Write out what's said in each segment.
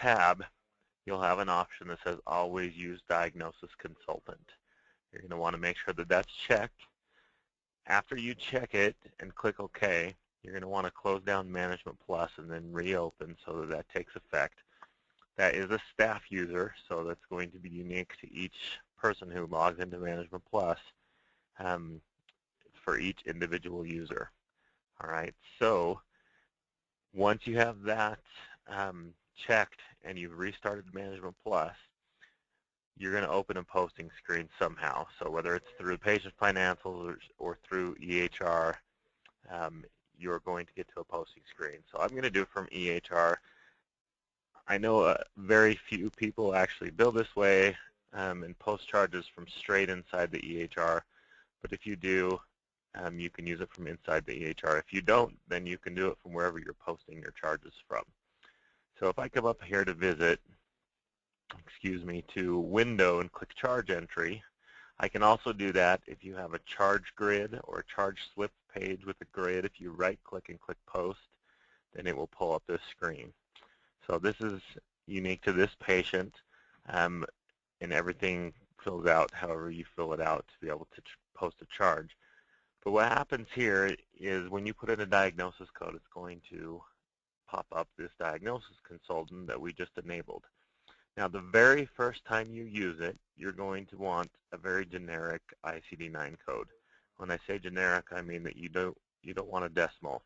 tab, you'll have an option that says Always Use Diagnosis Consultant. You're going to want to make sure that that's checked. After you check it and click OK, you're going to want to close down Management Plus and then reopen so that that takes effect. That is a staff user, so that's going to be unique to each person who logs into Management Plus for each individual user. All right, so once you have that checked and you've restarted Management Plus, you're going to open a posting screen somehow. So whether it's through Patient Financials or through EHR, you're going to get to a posting screen. So I'm going to do it from EHR. I know very few people actually build this way and post charges from straight inside the EHR. But if you do, you can use it from inside the EHR. If you don't, then you can do it from wherever you're posting your charges from. So if I come up here to visit, to Window and click Charge Entry, I can also do that if you have a charge grid or a charge slip page with a grid. If you right-click and click Post, then it will pull up this screen. So this is unique to this patient, and everything fills out however you fill it out to be able to post a charge. But what happens here is when you put in a diagnosis code, it's going to pop up this diagnosis consultant that we just enabled. Now, the very first time you use it, you're going to want a very generic ICD-9 code. When I say generic, I mean that you don't want a decimal.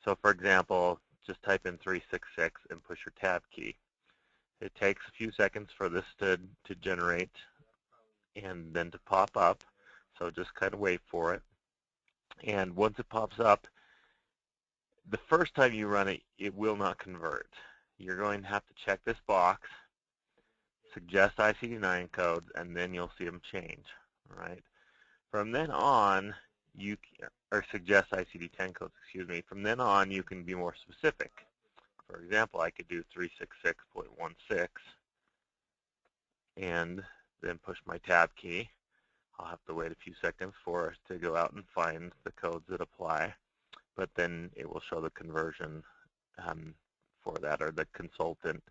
So, for example, just type in 366 and push your tab key. It takes a few seconds for this to generate and then to pop up. So just kind of wait for it. And once it pops up, the first time you run it, it will not convert. You're going to have to check this box, suggest ICD-9 codes, and then you'll see them change. All right. From then on, suggest ICD-10 codes, excuse me. From then on, you can be more specific. For example, I could do 366.16 and then push my tab key. I'll have to wait a few seconds for it to go out and find the codes that apply, but then it will show the conversion for that, or the consultant.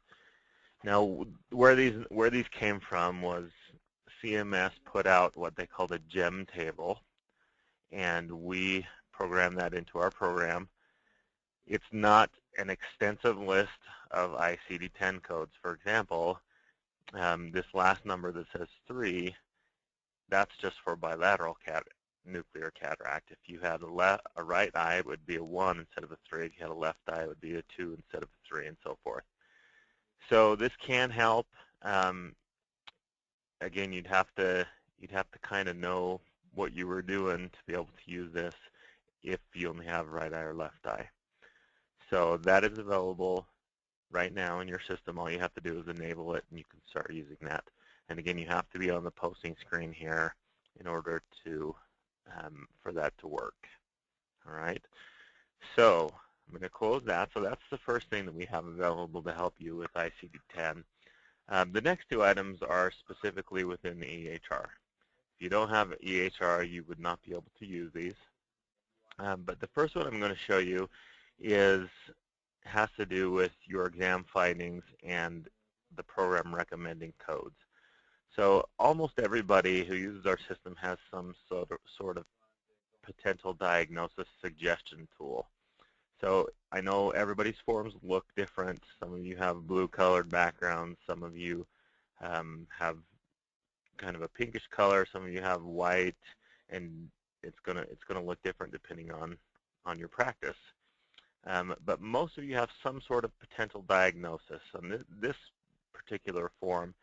Now, where these came from was CMS put out what they called a gem table, and we programmed that into our program. It's not an extensive list of ICD-10 codes. For example, this last number that says 3, that's just for bilateral nuclear cataract. If you had a right eye, it would be a 1 instead of a 3. If you had a left eye, it would be a 2 instead of a 3, and so forth. So this can help. Again, you'd have to kind of know what you were doing to be able to use this if you only have right eye or left eye. So that is available right now in your system. All you have to do is enable it, and you can start using that. And again, you have to be on the posting screen here in order to for that to work. All right. So I'm going to close that. So that's the first thing that we have available to help you with ICD-10. The next two items are specifically within the EHR. If you don't have EHR, you would not be able to use these. But the first one I'm going to show you has to do with your exam findings and the program recommending codes. So almost everybody who uses our system has some sort of potential diagnosis suggestion tool. So I know everybody's forms look different. Some of you have blue-colored backgrounds. Some of you have kind of a pinkish color. Some of you have white, and it's gonna look different depending on your practice. But most of you have some sort of potential diagnosis. On this particular form,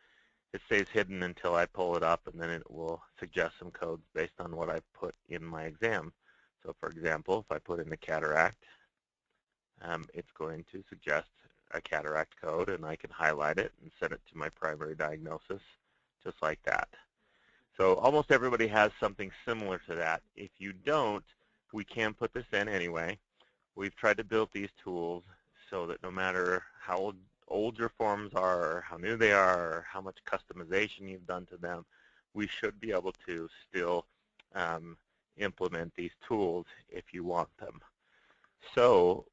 it stays hidden until I pull it up, and then it will suggest some codes based on what I put in my exam. So for example, if I put in the cataract, it's going to suggest a cataract code, and I can highlight it and send it to my primary diagnosis just like that. So almost everybody has something similar to that. If you don't, we can put this in anyway. We've tried to build these tools so that no matter how old your forms are, or how new they are, or how much customization you've done to them, we should be able to still implement these tools if you want them. So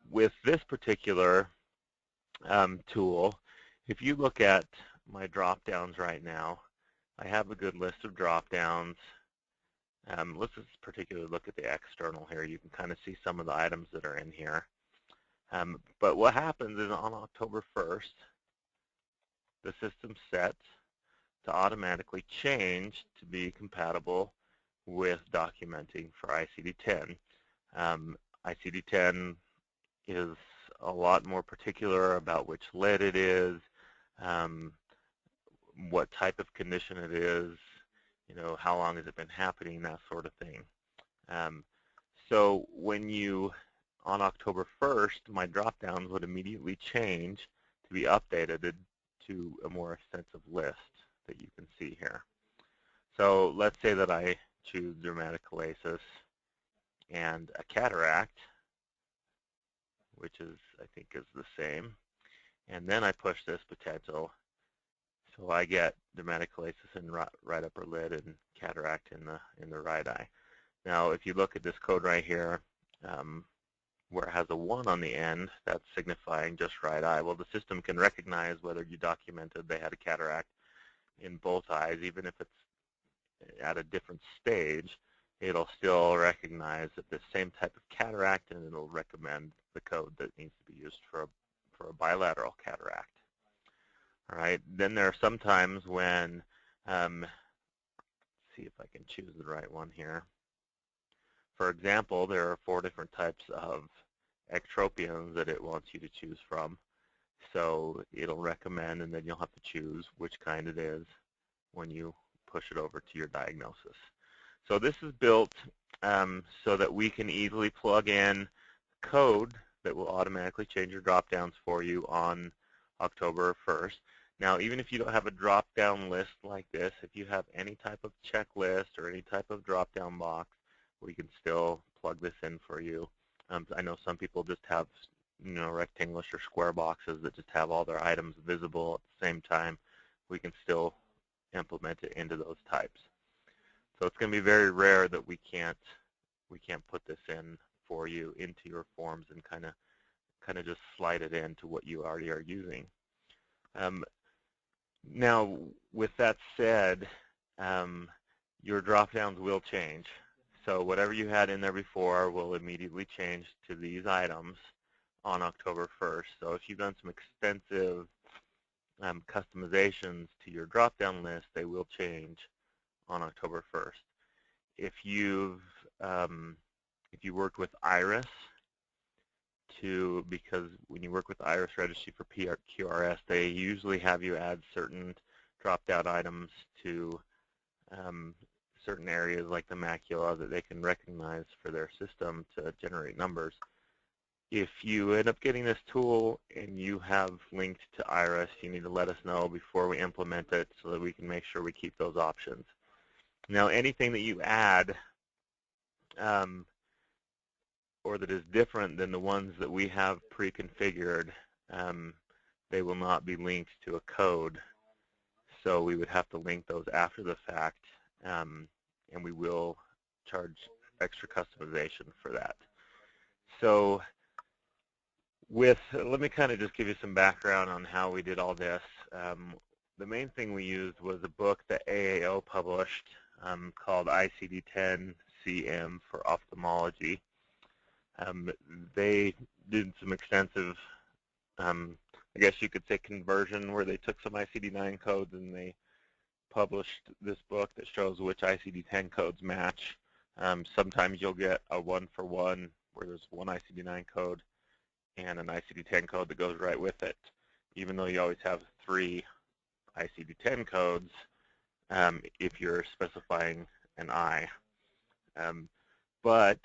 with this particular tool, if you look at my drop-downs right now, I have a good list of drop-downs. Let's just particularly look at the external here. You can kind of see some of the items that are in here. But what happens is on October 1st, the system's set to automatically change to be compatible with documenting for ICD-10. ICD-10 is a lot more particular about which lead it is, what type of condition it is, how long has it been happening, that sort of thing. So when on October 1st, my drop-downs would immediately change to be updated to a more extensive list that you can see here. So let's say that I choose dermatochalasis and a cataract, which I think is the same, and then I push this potential. So I get dermatochalasis in right upper lid and cataract in the right eye. Now, if you look at this code right here, where it has a 1 on the end, that's signifying just right eye. Well, the system can recognize whether you documented they had a cataract in both eyes, even if it's at a different stage. It'll still recognize that the same type of cataract, and it'll recommend the code that needs to be used for a bilateral cataract. All right. Then there are some times when, let's see if I can choose the right one here. For example, there are 4 different types of ectropions that it wants you to choose from. So it'll recommend, and then you'll have to choose which kind it is when you push it over to your diagnosis. So this is built so that we can easily plug in code that will automatically change your drop-downs for you on October 1st. Now, even if you don't have a drop-down list like this, if you have any type of checklist or any type of drop-down box, we can still plug this in for you. I know some people just have, rectangulars or square boxes that just have all their items visible at the same time. We can still implement it into those types. So it's going to be very rare that we can't put this in for you into your forms and kind of just slide it into what you already are using. Now, with that said, your drop-downs will change. So whatever you had in there before will immediately change to these items on October 1st. So if you've done some extensive customizations to your drop-down list, they will change on October 1st. If you worked with IRIS, because when you work with the IRIS registry for QRS, they usually have you add certain drop-down items to certain areas like the macula that they can recognize for their system to generate numbers. If you end up getting this tool and you have linked to IRIS, you need to let us know before we implement it so that we can make sure we keep those options. Now, anything that you add or that is different than the ones that we have pre-configured, they will not be linked to a code. So we would have to link those after the fact, and we will charge extra customization for that. So let me kind of just give you some background on how we did all this. The main thing we used was a book that AAO published called ICD-10 CM for ophthalmology. They did some extensive, I guess you could say, conversion where they took some ICD-9 codes and they published this book that shows which ICD-10 codes match. Sometimes you'll get a 1-for-1 where there's one ICD-9 code and an ICD-10 code that goes right with it, even though you always have 3 ICD-10 codes if you're specifying an I. But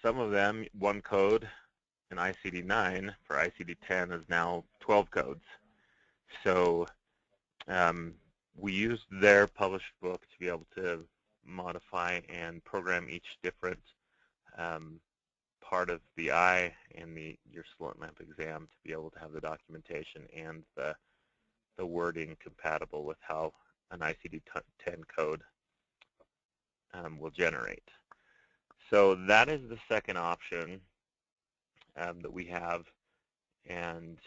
some of them, one code, an ICD-9 for ICD-10 is now 12 codes. So we used their published book to be able to modify and program each different part of the eye and your slit lamp exam to be able to have the documentation and the wording compatible with how an ICD-10 code will generate. So that is the second option that we have, and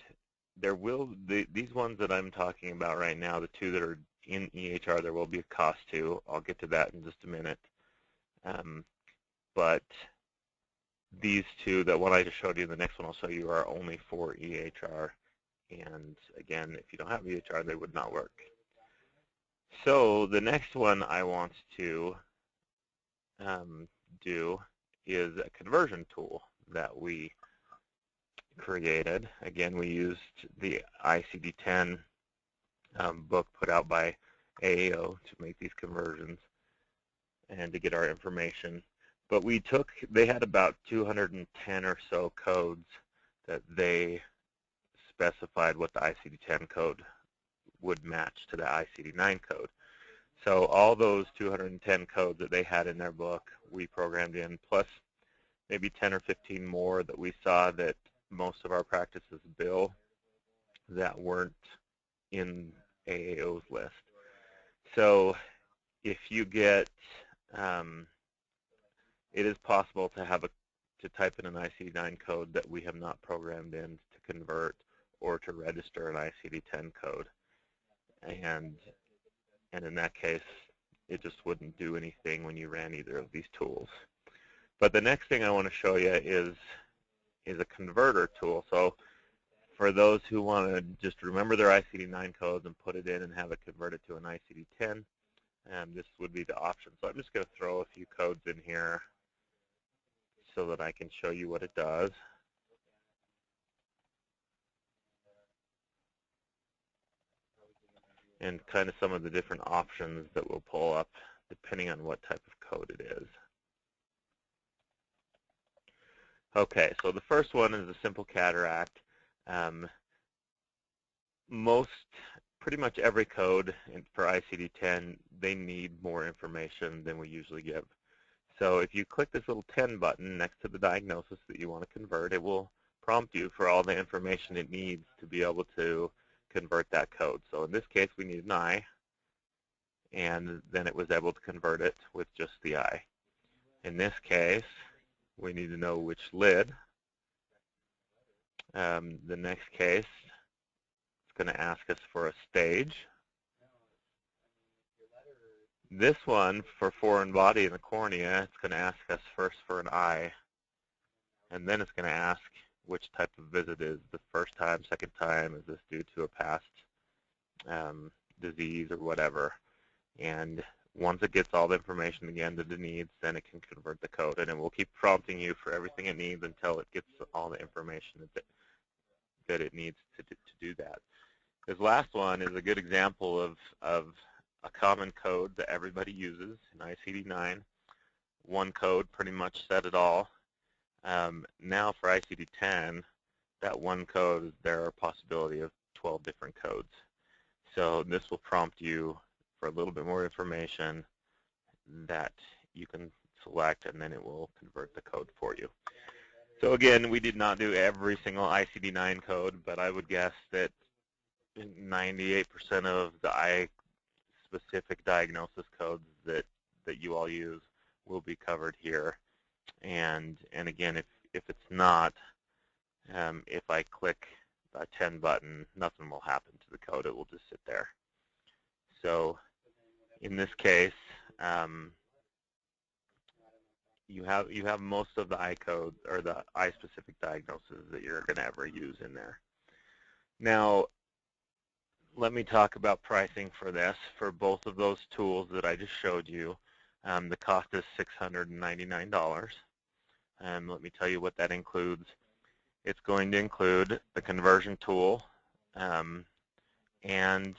these ones that I'm talking about right now, the two that are in EHR, there will be a cost to. I'll get to that in just a minute. But these two, the one I just showed you, the next one I'll show you, are only for EHR. And again, if you don't have EHR, they would not work. So the next one I want to do is a conversion tool that we created. Again, we used the ICD-10 book put out by AAO to make these conversions and to get our information. But they had about 210 or so codes that they specified what the ICD-10 code would match to the ICD-9 code. So all those 210 codes that they had in their book, we programmed in, plus maybe 10 or 15 more that we saw that most of our practices bill that weren't in AAO's list. So if you get, it is possible to type in an ICD-9 code that we have not programmed in to convert or to register an ICD-10 code. And in that case, it just wouldn't do anything when you ran either of these tools. But the next thing I want to show you is a converter tool. So for those who want to just remember their ICD-9 codes and put it in and have it converted to an ICD-10, this would be the option. So I'm just going to throw a few codes in here so that I can show you what it does. And kind of some of the different options that will pull up depending on what type of code it is. Okay, so the first one is a simple cataract. Pretty much every code for ICD-10, they need more information than we usually give. So if you click this little 10 button next to the diagnosis that you want to convert, it will prompt you for all the information it needs to be able to convert that code. So in this case, we need an eye, and then it was able to convert it with just the eye. In this case, we need to know which lid. The next case, it's going to ask us for a stage. This one, for foreign body and the cornea, it's going to ask us first for an eye, and then it's going to ask which type of visit is the first time, second time, is this due to a past disease or whatever. And once it gets all the information again that it needs, then it can convert the code, and it will keep prompting you for everything it needs until it gets all the information that it needs to do that. This last one is a good example of a common code that everybody uses in ICD-9. One code pretty much said it all. Now for ICD-10, that one code, there are a possibility of 12 different codes. So this will prompt you for a little bit more information that you can select, and then it will convert the code for you. So again, we did not do every single ICD-9 code, but I would guess that 98% of the eye-specific diagnosis codes that you all use will be covered here. And again, if it's not, if I click the 10 button, nothing will happen to the code. It will just sit there. So in this case, you have most of the eye code or the eye-specific diagnoses that you're going to ever use in there. Now, let me talk about pricing for this. For both of those tools that I just showed you, the cost is $699. Let me tell you what that includes. It's going to include the conversion tool and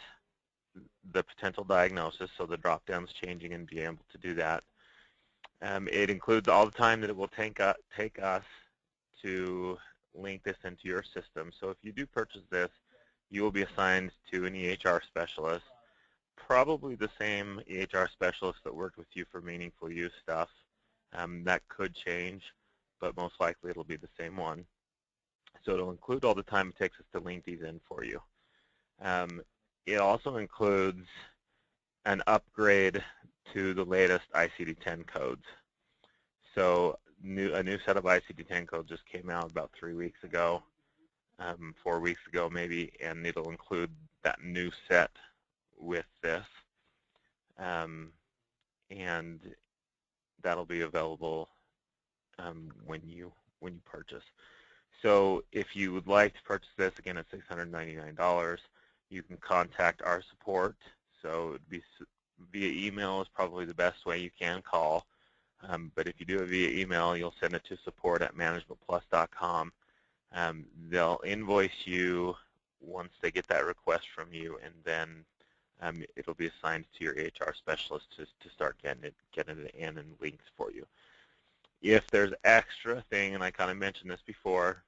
the potential diagnosis, so the drop-down's changing and being able to do that. It includes all the time that it will take us to link this into your system. So if you do purchase this, you will be assigned to an EHR specialist, probably the same EHR specialist that worked with you for meaningful use stuff. That could change, but most likely it'll be the same one. So it'll include all the time it takes us to link these in for you. It also includes an upgrade to the latest ICD-10 codes. So a new set of ICD-10 codes just came out about 3 weeks ago. 4 weeks ago maybe, and it'll include that new set with this, and that'll be available when you purchase. So if you would like to purchase this, again, it's $699. You can contact our support. So it'd be via email is probably the best way. You can call, but if you do it via email, you'll send it to support@managementplus.com. They'll invoice you once they get that request from you, and then it'll be assigned to your HR specialist to start getting it in and links for you. If there's extra thing, and I kind of mentioned this before,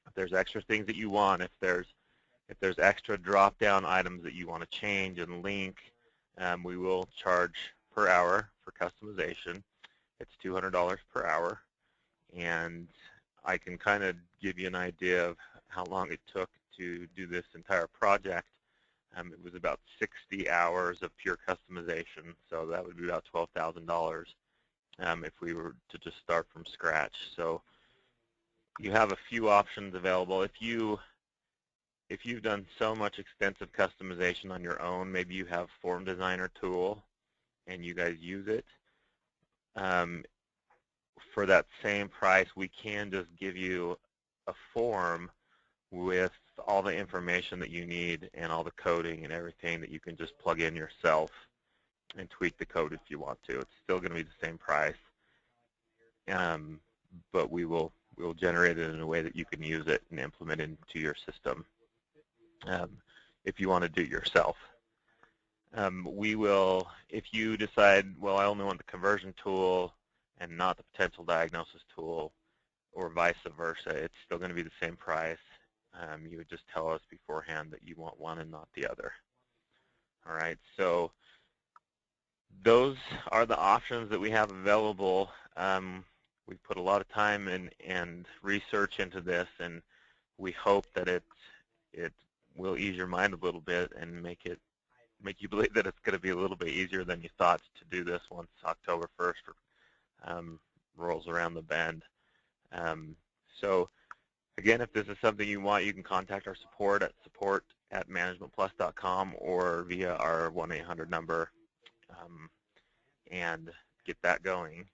if there's extra things that you want, if there's extra drop-down items that you want to change and link, we will charge per hour for customization. It's $200 per hour, and I can kind of give you an idea of how long it took to do this entire project. It was about 60 hours of pure customization, so that would be about $12,000 if we were to just start from scratch. So you have a few options available. If you've done so much extensive customization on your own, maybe you have Form Designer tool and you guys use it, for that same price, we can just give you a form with all the information that you need and all the coding and everything that you can just plug in yourself and tweak the code if you want to. It's still going to be the same price, but we'll generate it in a way that you can use it and implement it into your system if you want to do it yourself. We will, if you decide, well, I only want the conversion tool and not the potential diagnosis tool, or vice versa, it's still going to be the same price. You would just tell us beforehand that you want one and not the other. All right, so those are the options that we have available. We put a lot of time and research into this, and we hope that it will ease your mind a little bit and make you believe that it's going to be a little bit easier than you thought to do this once October 1st rolls around the bend. So again, if this is something you want, you can contact our support@managementplus.com or via our 1-800 number and get that going.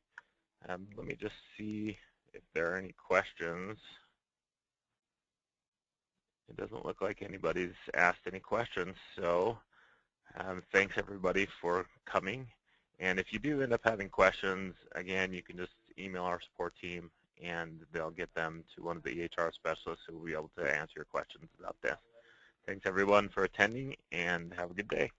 Let me just see if there are any questions. It doesn't look like anybody's asked any questions, so thanks everybody for coming. And if you do end up having questions, again, you can just email our support team and they'll get them to one of the HR specialists who will be able to answer your questions about this. Thanks everyone for attending, and have a good day.